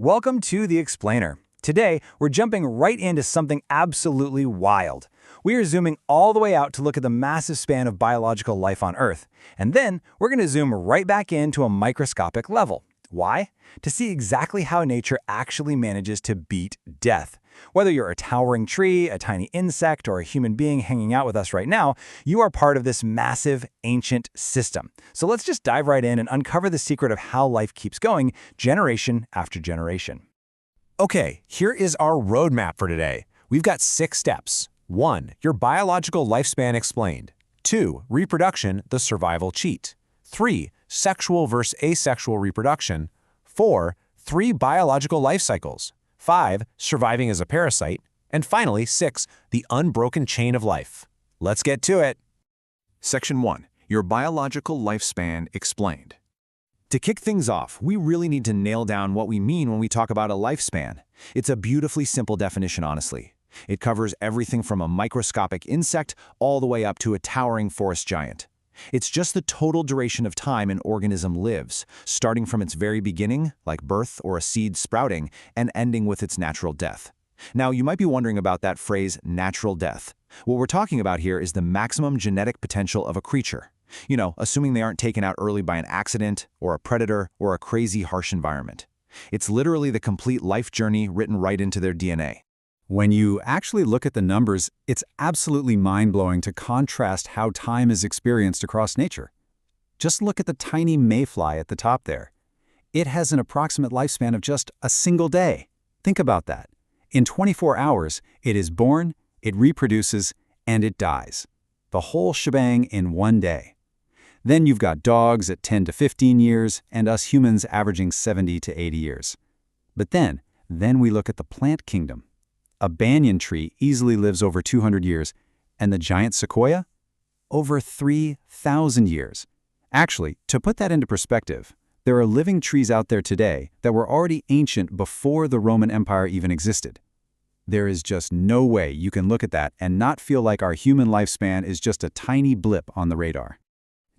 Welcome to The Explainer. Today, we're jumping right into something absolutely wild. We are zooming all the way out to look at the massive span of biological life on Earth. And then, we're going to zoom right back into a microscopic level. Why? To see exactly how nature actually manages to beat death. Whether you're a towering tree, a tiny insect, or a human being hanging out with us right now, you are part of this massive, ancient system. So let's just dive right in and uncover the secret of how life keeps going generation after generation. Okay, here is our roadmap for today. We've got 6 steps. 1. Your biological lifespan explained. 2. Reproduction, the survival cheat. 3. Sexual versus asexual reproduction. 4. 3 biological life cycles. 5. Surviving as a parasite. And finally, 6. The unbroken chain of life. Let's get to it. Section 1. Your biological lifespan explained. To kick things off, we really need to nail down what we mean when we talk about a lifespan. It's a beautifully simple definition, honestly. It covers everything from a microscopic insect all the way up to a towering forest giant. It's just the total duration of time an organism lives, starting from its very beginning, like birth or a seed sprouting, and ending with its natural death. Now, you might be wondering about that phrase, natural death. What we're talking about here is the maximum genetic potential of a creature. Assuming they aren't taken out early by an accident, or a predator, or a crazy, harsh environment. It's literally the complete life journey written right into their DNA. When you actually look at the numbers, it's absolutely mind-blowing to contrast how time is experienced across nature. Just look at the tiny mayfly at the top there. It has an approximate lifespan of just a single day. Think about that. In 24 hours, it is born, it reproduces, and it dies. The whole shebang in one day. Then you've got dogs at 10 to 15 years, and us humans averaging 70 to 80 years. But then we look at the plant kingdom. A banyan tree easily lives over 200 years, and the giant sequoia? Over 3,000 years. Actually, to put that into perspective, there are living trees out there today that were already ancient before the Roman Empire even existed. There is just no way you can look at that and not feel like our human lifespan is just a tiny blip on the radar.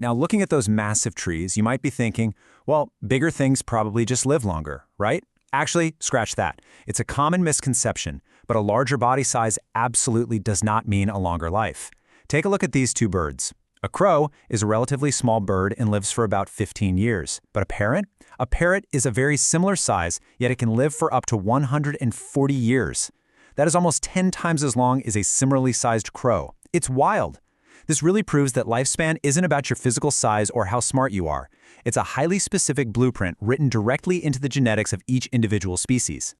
Now, looking at those massive trees, you might be thinking, well, bigger things probably just live longer, right? Actually, scratch that. It's a common misconception, but a larger body size absolutely does not mean a longer life. Take a look at these 2 birds. A crow is a relatively small bird and lives for about 15 years. But a parrot? A parrot is a very similar size, yet it can live for up to 140 years. That is almost 10 times as long as a similarly sized crow. It's wild. This really proves that lifespan isn't about your physical size or how smart you are. It's a highly specific blueprint written directly into the genetics of each individual species.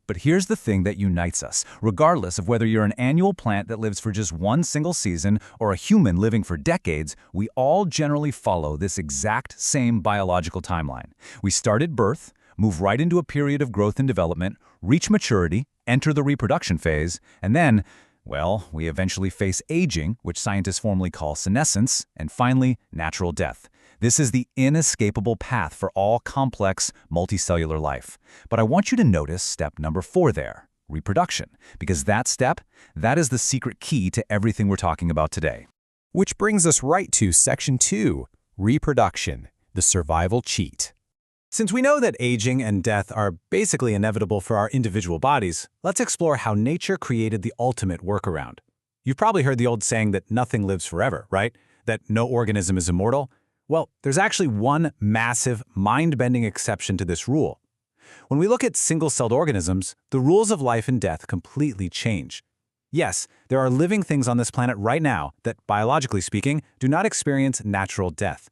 But here's the thing that unites us. Regardless of whether you're an annual plant that lives for just one single season or a human living for decades, we all generally follow this exact same biological timeline. We start at birth, move right into a period of growth and development, reach maturity, enter the reproduction phase, and then, well, we eventually face aging, which scientists formally call senescence, and finally, natural death. This is the inescapable path for all complex, multicellular life. But I want you to notice step number 4 there, reproduction, because that step, that is the secret key to everything we're talking about today. Which brings us right to Section 2, reproduction, the survival cheat. Since we know that aging and death are basically inevitable for our individual bodies, let's explore how nature created the ultimate workaround. You've probably heard the old saying that nothing lives forever, right? That no organism is immortal? Well, there's actually one massive, mind-bending exception to this rule. When we look at single-celled organisms, the rules of life and death completely change. Yes, there are living things on this planet right now that, biologically speaking, do not experience natural death.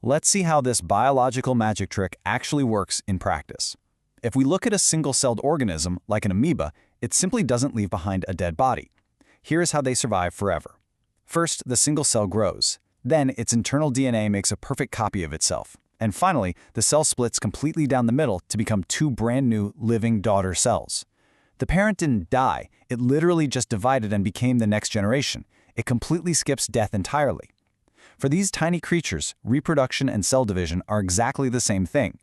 Let's see how this biological magic trick actually works in practice. If we look at a single-celled organism, like an amoeba, it simply doesn't leave behind a dead body. Here's how they survive forever. First, the single cell grows. Then, its internal DNA makes a perfect copy of itself. And finally, the cell splits completely down the middle to become 2 brand new, living daughter cells. The parent didn't die. It literally just divided and became the next generation. It completely skips death entirely. For these tiny creatures, reproduction and cell division are exactly the same thing.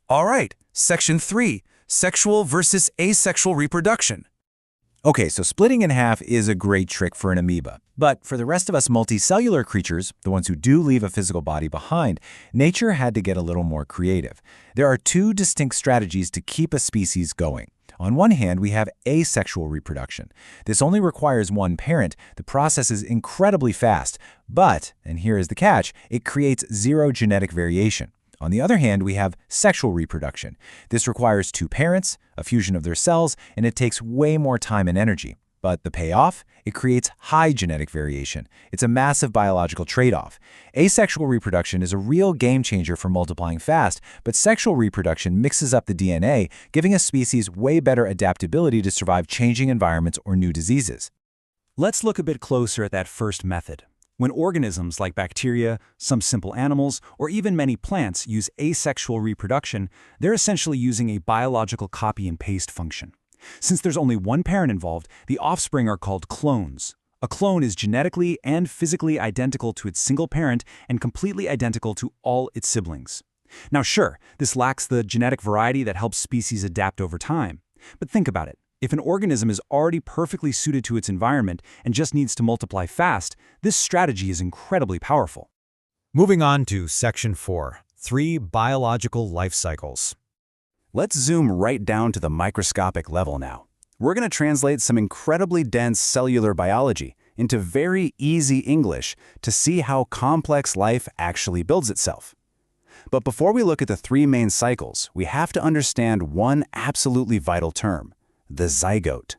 All right, Section 3, sexual versus asexual reproduction. Okay, so splitting in half is a great trick for an amoeba. But for the rest of us multicellular creatures, the ones who do leave a physical body behind, nature had to get a little more creative. There are two distinct strategies to keep a species going. On one hand, we have asexual reproduction. This only requires one parent. The process is incredibly fast, but, and here is the catch, it creates zero genetic variation. On the other hand, we have sexual reproduction. This requires two parents, a fusion of their cells, and it takes way more time and energy. But the payoff? It creates high genetic variation. It's a massive biological trade-off. Asexual reproduction is a real game changer for multiplying fast, but sexual reproduction mixes up the DNA, giving a species way better adaptability to survive changing environments or new diseases. Let's look a bit closer at that first method. When organisms like bacteria, some simple animals, or even many plants use asexual reproduction, they're essentially using a biological copy and paste function. Since there's only one parent involved, the offspring are called clones. A clone is genetically and physically identical to its single parent and completely identical to all its siblings. Now sure, this lacks the genetic variety that helps species adapt over time. But think about it. If an organism is already perfectly suited to its environment and just needs to multiply fast, this strategy is incredibly powerful. Moving on to Section 4, 3 Biological Life Cycles. Let's zoom right down to the microscopic level now. We're going to translate some incredibly dense cellular biology into very easy English to see how complex life actually builds itself. But before we look at the three main cycles, we have to understand one absolutely vital term: the zygote.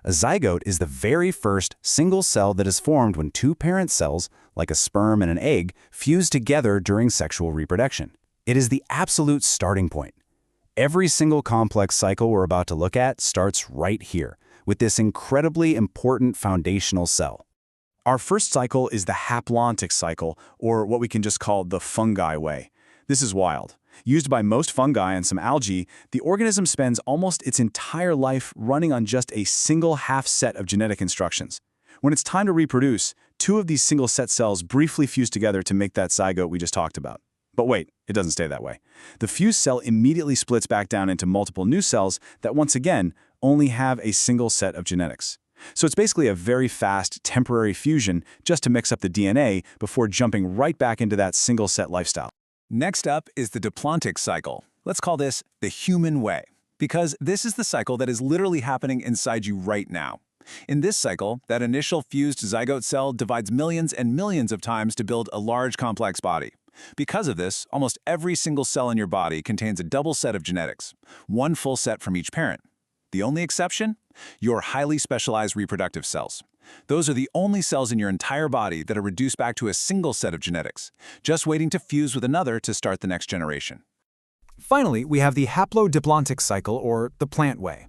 A zygote is the very first single cell that is formed when two parent cells, like a sperm and an egg, fuse together during sexual reproduction. It is the absolute starting point. Every single complex cycle we're about to look at starts right here, with this incredibly important foundational cell. Our first cycle is the haplontic cycle, or what we can just call the fungi way. This is wild. Used by most fungi and some algae, the organism spends almost its entire life running on just a single half set of genetic instructions. When it's time to reproduce, two of these single set cells briefly fuse together to make that zygote we just talked about. But wait, it doesn't stay that way. The fused cell immediately splits back down into multiple new cells that once again only have a single set of genetics. So it's basically a very fast, temporary fusion just to mix up the DNA before jumping right back into that single set lifestyle. Next up is the diplontic cycle. Let's call this the human way, because this is the cycle that is literally happening inside you right now. In this cycle, that initial fused zygote cell divides millions and millions of times to build a large, complex body. Because of this, almost every single cell in your body contains a double set of genetics, one full set from each parent. The only exception? Your highly specialized reproductive cells. Those are the only cells in your entire body that are reduced back to a single set of genetics, just waiting to fuse with another to start the next generation. Finally, we have the haplodiplontic cycle, or the plant way.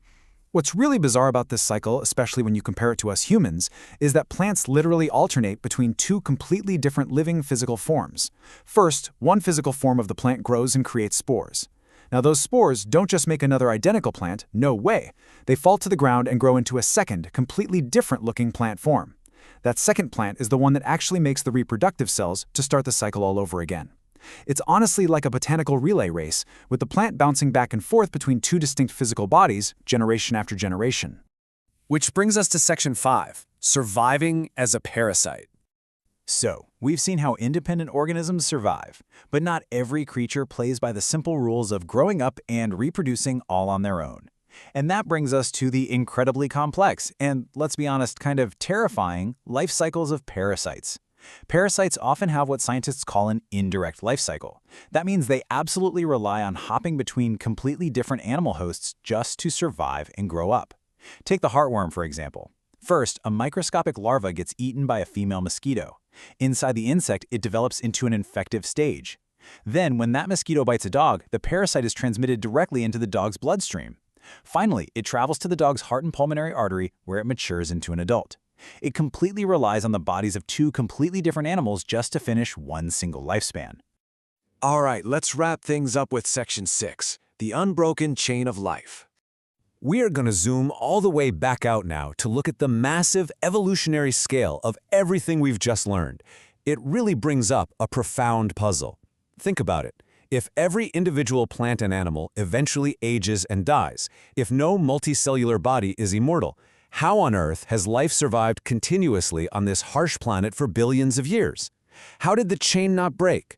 What's really bizarre about this cycle, especially when you compare it to us humans, is that plants literally alternate between two completely different living physical forms. First, one physical form of the plant grows and creates spores. Now those spores don't just make another identical plant, no way. They fall to the ground and grow into a second, completely different-looking plant form. That second plant is the one that actually makes the reproductive cells to start the cycle all over again. It's honestly like a botanical relay race, with the plant bouncing back and forth between two distinct physical bodies, generation after generation. Which brings us to Section 5, surviving as a parasite. So, we've seen how independent organisms survive, but not every creature plays by the simple rules of growing up and reproducing all on their own. And that brings us to the incredibly complex and, let's be honest, kind of terrifying life cycles of parasites. Parasites often have what scientists call an indirect life cycle. That means they absolutely rely on hopping between completely different animal hosts just to survive and grow up. Take the heartworm, for example. First, a microscopic larva gets eaten by a female mosquito. Inside the insect, it develops into an infective stage. Then, when that mosquito bites a dog, the parasite is transmitted directly into the dog's bloodstream. Finally, it travels to the dog's heart and pulmonary artery, where it matures into an adult. It completely relies on the bodies of two completely different animals just to finish one single lifespan. All right, let's wrap things up with Section 6, the unbroken chain of life. We are going to zoom all the way back out now to look at the massive evolutionary scale of everything we've just learned. It really brings up a profound puzzle. Think about it. If every individual plant and animal eventually ages and dies, if no multicellular body is immortal, How on earth has life survived continuously on this harsh planet for billions of years? How did the chain not break?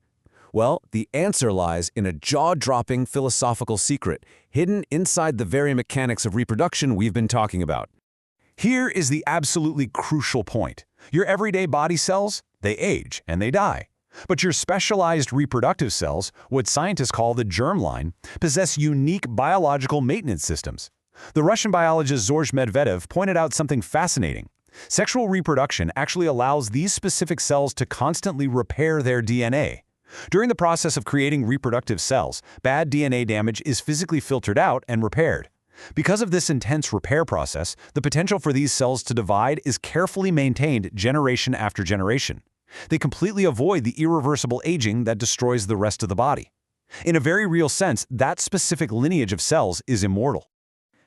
Well, the answer lies in a jaw-dropping philosophical secret hidden inside the very mechanics of reproduction we've been talking about. Here is the absolutely crucial point. Your everyday body cells, they age and they die. But your specialized reproductive cells, what scientists call the germline, possess unique biological maintenance systems. The Russian biologist George Medvedev pointed out something fascinating. Sexual reproduction actually allows these specific cells to constantly repair their DNA. During the process of creating reproductive cells, bad DNA damage is physically filtered out and repaired. Because of this intense repair process, the potential for these cells to divide is carefully maintained generation after generation. They completely avoid the irreversible aging that destroys the rest of the body. In a very real sense, that specific lineage of cells is immortal.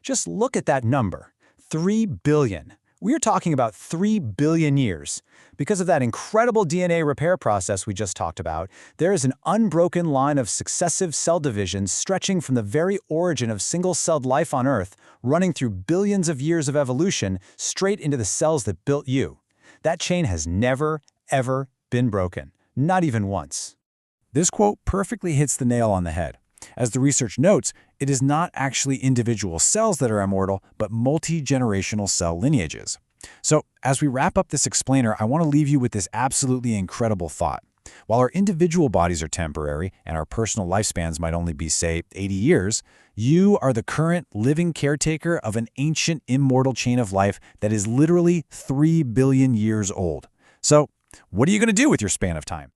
Just look at that number, 3 billion. We're talking about 3 billion years. Because of that incredible DNA repair process we just talked about, there is an unbroken line of successive cell divisions stretching from the very origin of single-celled life on Earth, running through billions of years of evolution straight into the cells that built you. That chain has never, ever been broken, not even once. This quote perfectly hits the nail on the head. As the research notes, it is not actually individual cells that are immortal, but multi-generational cell lineages. So, as we wrap up this explainer, I want to leave you with this absolutely incredible thought. While our individual bodies are temporary and our personal lifespans might only be, say, 80 years, you are the current living caretaker of an ancient immortal chain of life that is literally 3 billion years old. So, what are you going to do with your span of time?